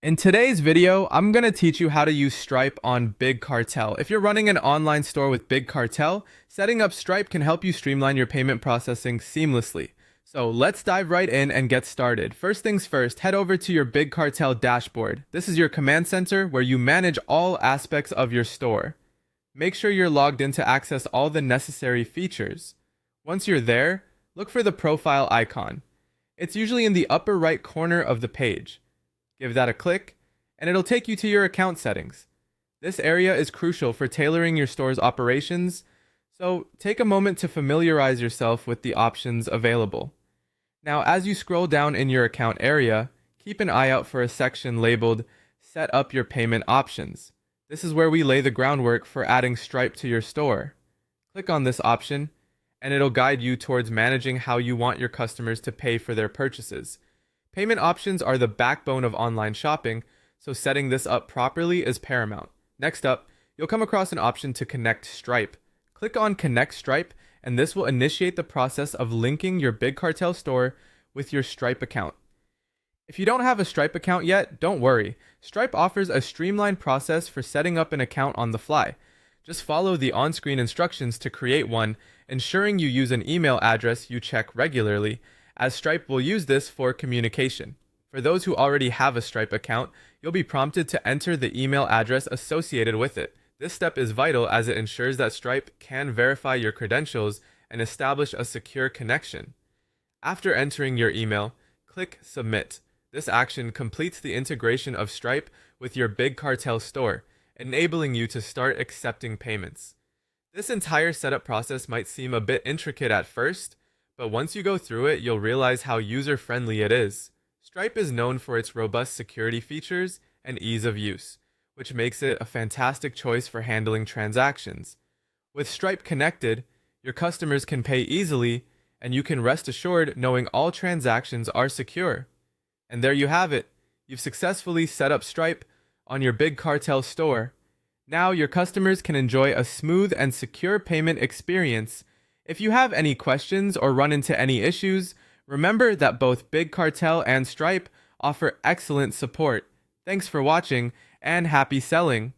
In today's video, I'm going to teach you how to use Stripe on Big Cartel. If you're running an online store with Big Cartel, setting up Stripe can help you streamline your payment processing seamlessly. So let's dive right in and get started. First things first, head over to your Big Cartel dashboard. This is your command center where you manage all aspects of your store. Make sure you're logged in to access all the necessary features. Once you're there, look for the profile icon. It's usually in the upper right corner of the page. Give that a click, and it'll take you to your account settings. This area is crucial for tailoring your store's operations, so take a moment to familiarize yourself with the options available. Now, as you scroll down in your account area, keep an eye out for a section labeled Set up your payment options. This is where we lay the groundwork for adding Stripe to your store. Click on this option, and it'll guide you towards managing how you want your customers to pay for their purchases. Payment options are the backbone of online shopping, so setting this up properly is paramount. Next up, you'll come across an option to connect Stripe. Click on Connect Stripe, and this will initiate the process of linking your Big Cartel store with your Stripe account. If you don't have a Stripe account yet, don't worry. Stripe offers a streamlined process for setting up an account on the fly. Just follow the on-screen instructions to create one, ensuring you use an email address you check regularly, as Stripe will use this for communication. For those who already have a Stripe account, you'll be prompted to enter the email address associated with it. This step is vital as it ensures that Stripe can verify your credentials and establish a secure connection. After entering your email, click Submit. This action completes the integration of Stripe with your Big Cartel store, enabling you to start accepting payments. This entire setup process might seem a bit intricate at first, but once you go through it, you'll realize how user-friendly it is. Stripe is known for its robust security features and ease of use, which makes it a fantastic choice for handling transactions. With Stripe connected, your customers can pay easily, and you can rest assured knowing all transactions are secure. And there you have it. You've successfully set up Stripe on your Big Cartel store. Now your customers can enjoy a smooth and secure payment experience. If you have any questions or run into any issues, remember that both Big Cartel and Stripe offer excellent support. Thanks for watching, and happy selling!